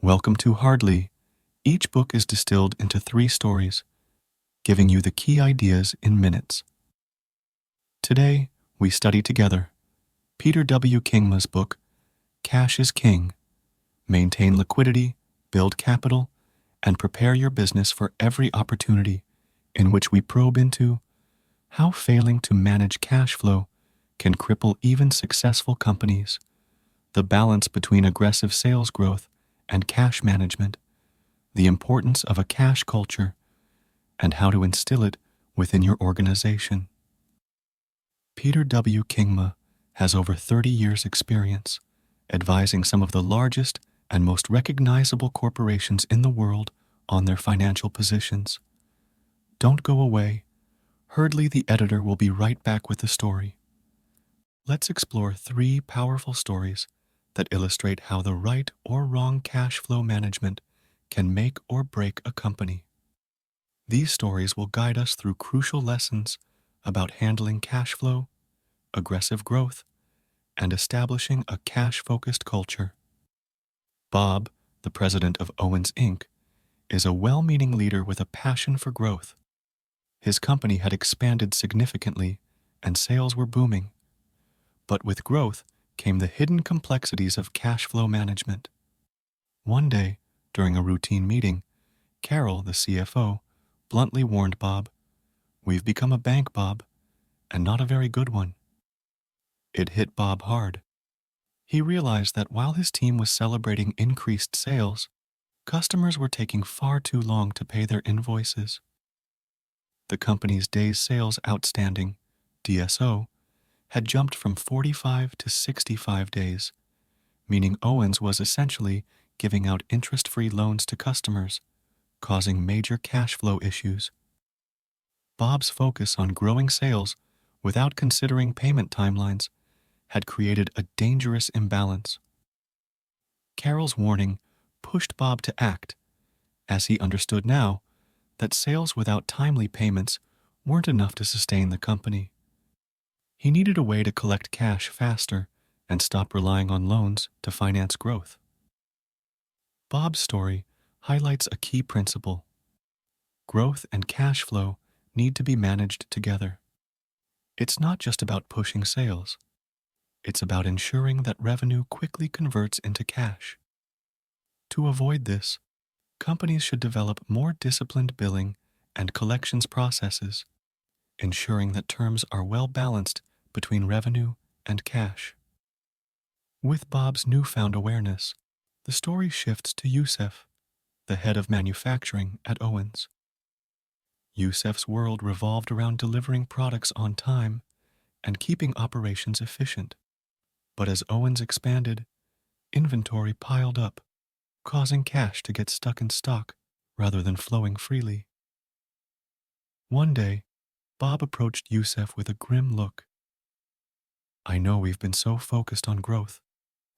Welcome to Hardly. Each book is distilled into 3 stories, giving you the key ideas in minutes. Today, we study together Peter W. Kingma's book, Cash is King. Maintain liquidity, build capital, and prepare your business for every opportunity, in which we probe into how failing to manage cash flow can cripple even successful companies, the balance between aggressive sales growth and cash management, the importance of a cash culture, and how to instill it within your organization. Peter W. Kingma has over 30 years' experience advising some of the largest and most recognizable corporations in the world on their financial positions. Don't go away. Hurdley, the editor, will be right back with the story. Let's explore 3 powerful stories that illustrate how the right or wrong cash flow management can make or break a company. These stories will guide us through crucial lessons about handling cash flow, aggressive growth, and establishing a cash-focused culture. Bob, the president of Owens Inc., is a well-meaning leader with a passion for growth. His company had expanded significantly and sales were booming. But with growth came the hidden complexities of cash flow management. One day, during a routine meeting, Carol, the CFO, bluntly warned Bob, "We've become a bank, Bob, and not a very good one." It hit Bob hard. He realized that while his team was celebrating increased sales, customers were taking far too long to pay their invoices. The company's days sales outstanding, DSO, had jumped from 45 to 65 days, meaning Owens was essentially giving out interest-free loans to customers, causing major cash flow issues. Bob's focus on growing sales without considering payment timelines had created a dangerous imbalance. Carol's warning pushed Bob to act, as he understood now that sales without timely payments weren't enough to sustain the company. He needed a way to collect cash faster and stop relying on loans to finance growth. Bob's story highlights a key principle. Growth and cash flow need to be managed together. It's not just about pushing sales. It's about ensuring that revenue quickly converts into cash. To avoid this, companies should develop more disciplined billing and collections processes, ensuring that terms are well balanced between revenue and cash. With Bob's newfound awareness, the story shifts to Youssef, the head of manufacturing at Owens. Youssef's world revolved around delivering products on time and keeping operations efficient. But as Owens expanded, inventory piled up, causing cash to get stuck in stock rather than flowing freely. One day, Bob approached Youssef with a grim look. "I know we've been so focused on growth,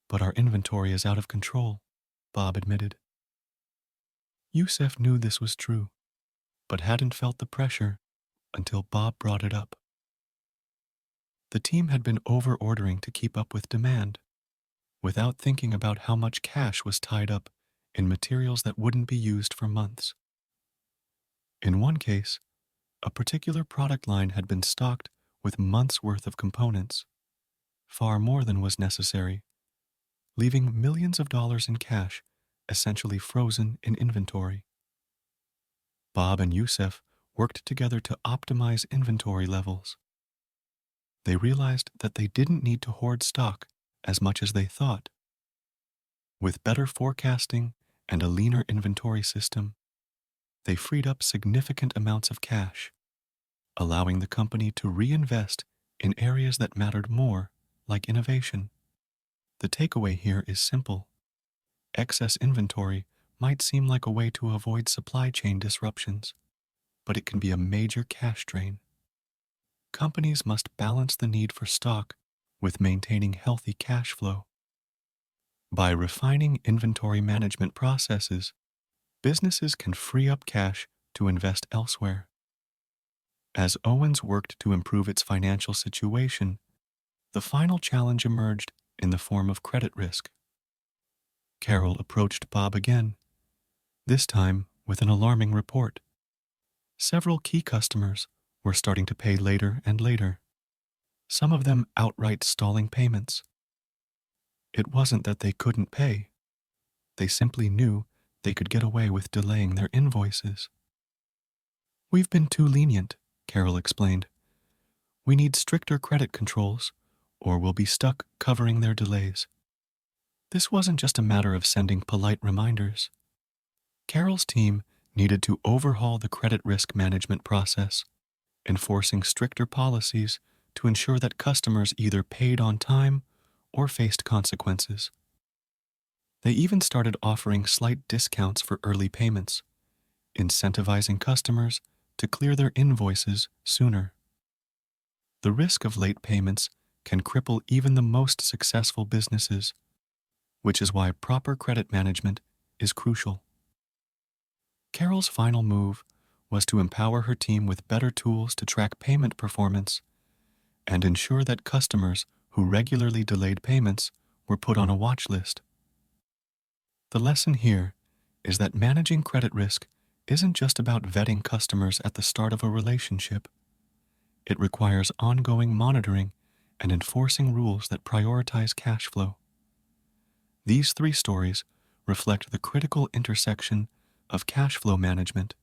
but our inventory is out of control," Bob admitted. Youssef knew this was true, but hadn't felt the pressure until Bob brought it up. The team had been over-ordering to keep up with demand, without thinking about how much cash was tied up in materials that wouldn't be used for months. In one case, a particular product line had been stocked with months' worth of components, far more than was necessary, leaving millions of dollars in cash essentially frozen in inventory. Bob and Youssef worked together to optimize inventory levels. They realized that they didn't need to hoard stock as much as they thought. With better forecasting and a leaner inventory system, they freed up significant amounts of cash, allowing the company to reinvest in areas that mattered more, like innovation. The takeaway here is simple. Excess inventory might seem like a way to avoid supply chain disruptions, but it can be a major cash drain. Companies must balance the need for stock with maintaining healthy cash flow. By refining inventory management processes, businesses can free up cash to invest elsewhere. As Owens worked to improve its financial situation, the final challenge emerged in the form of credit risk. Carol approached Bob again, this time with an alarming report. Several key customers were starting to pay later and later, some of them outright stalling payments. It wasn't that they couldn't pay. They simply knew they could get away with delaying their invoices. "We've been too lenient," Carol explained. "We need stricter credit controls, or we'll be stuck covering their delays." This wasn't just a matter of sending polite reminders. Carol's team needed to overhaul the credit risk management process, enforcing stricter policies to ensure that customers either paid on time or faced consequences. They even started offering slight discounts for early payments, incentivizing customers to clear their invoices sooner. The risk of late payments can cripple even the most successful businesses, which is why proper credit management is crucial. Carol's final move was to empower her team with better tools to track payment performance and ensure that customers who regularly delayed payments were put on a watch list. The lesson here is that managing credit risk isn't just about vetting customers at the start of a relationship. It requires ongoing monitoring and enforcing rules that prioritize cash flow. These three stories reflect the critical intersection of cash flow management,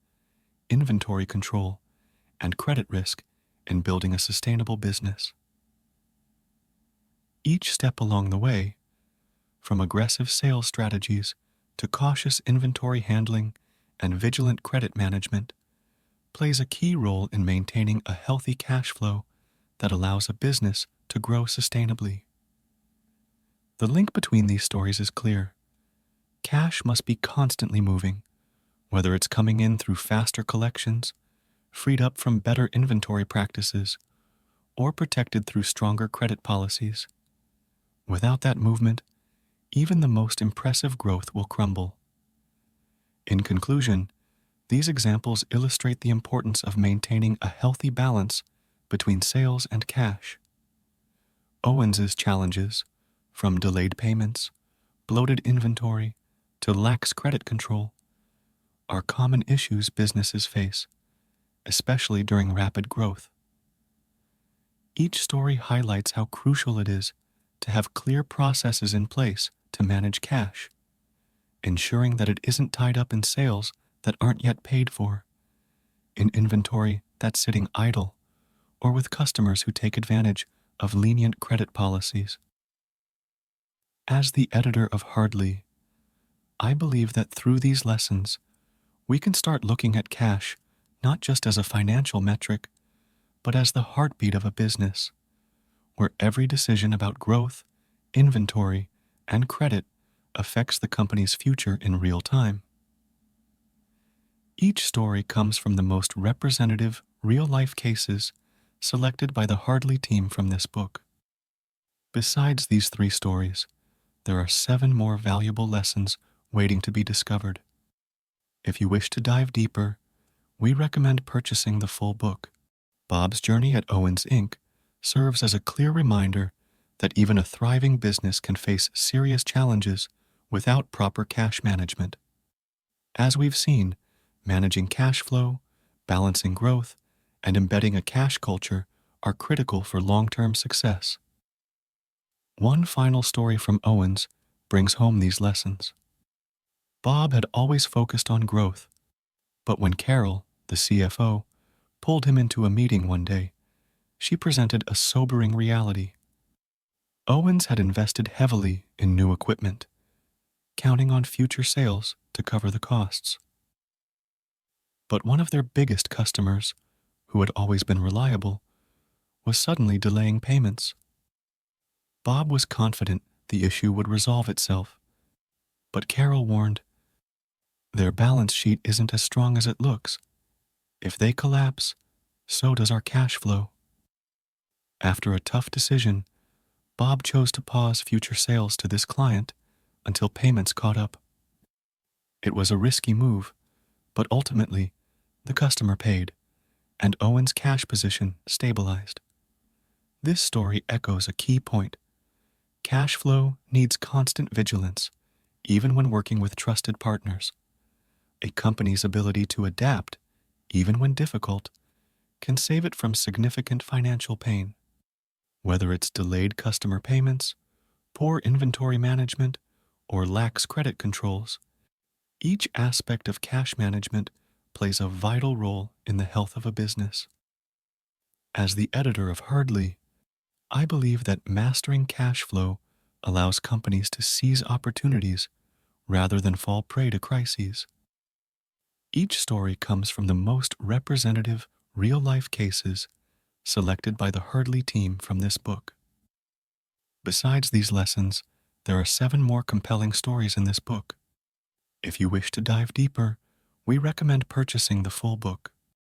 inventory control, and credit risk in building a sustainable business. Each step along the way, from aggressive sales strategies to cautious inventory handling and vigilant credit management, plays a key role in maintaining a healthy cash flow that allows a business to grow sustainably. The link between these stories is clear. Cash must be constantly moving, whether it's coming in through faster collections, freed up from better inventory practices, or protected through stronger credit policies. Without that movement, even the most impressive growth will crumble. In conclusion, these examples illustrate the importance of maintaining a healthy balance between sales and cash. Owens's challenges, from delayed payments, bloated inventory, to lax credit control, are common issues businesses face, especially during rapid growth. Each story highlights how crucial it is to have clear processes in place to manage cash, ensuring that it isn't tied up in sales that aren't yet paid for, in inventory that's sitting idle, or with customers who take advantage of lenient credit policies. As the editor of Hardly, I believe that through these lessons, we can start looking at cash not just as a financial metric, but as the heartbeat of a business, where every decision about growth, inventory, and credit affects the company's future in real time. Each story comes from the most representative real-life cases selected by the Hardly team from this book. Besides these three stories, there are 7 more valuable lessons waiting to be discovered. If you wish to dive deeper, we recommend purchasing the full book. Bob's Journey at Owens Inc. serves as a clear reminder that even a thriving business can face serious challenges without proper cash management. As we've seen, managing cash flow, balancing growth, and embedding a cash culture are critical for long-term success. One final story from Owens brings home these lessons. Bob had always focused on growth, but when Carol, the CFO, pulled him into a meeting one day, she presented a sobering reality. Owens had invested heavily in new equipment, counting on future sales to cover the costs. But one of their biggest customers, who had always been reliable, was suddenly delaying payments. Bob was confident the issue would resolve itself, but Carol warned, "Their balance sheet isn't as strong as it looks. If they collapse, so does our cash flow." After a tough decision, Bob chose to pause future sales to this client until payments caught up. It was a risky move, but ultimately, the customer paid, and Owen's cash position stabilized. This story echoes a key point. Cash flow needs constant vigilance, even when working with trusted partners. A company's ability to adapt, even when difficult, can save it from significant financial pain. Whether it's delayed customer payments, poor inventory management, or lax credit controls, each aspect of cash management plays a vital role in the health of a business. As the editor of Hardly, I believe that mastering cash flow allows companies to seize opportunities rather than fall prey to crises. Each story comes from the most representative real-life cases selected by the Hardly team from this book. Besides these lessons, there are 7 more compelling stories in this book. If you wish to dive deeper, we recommend purchasing the full book.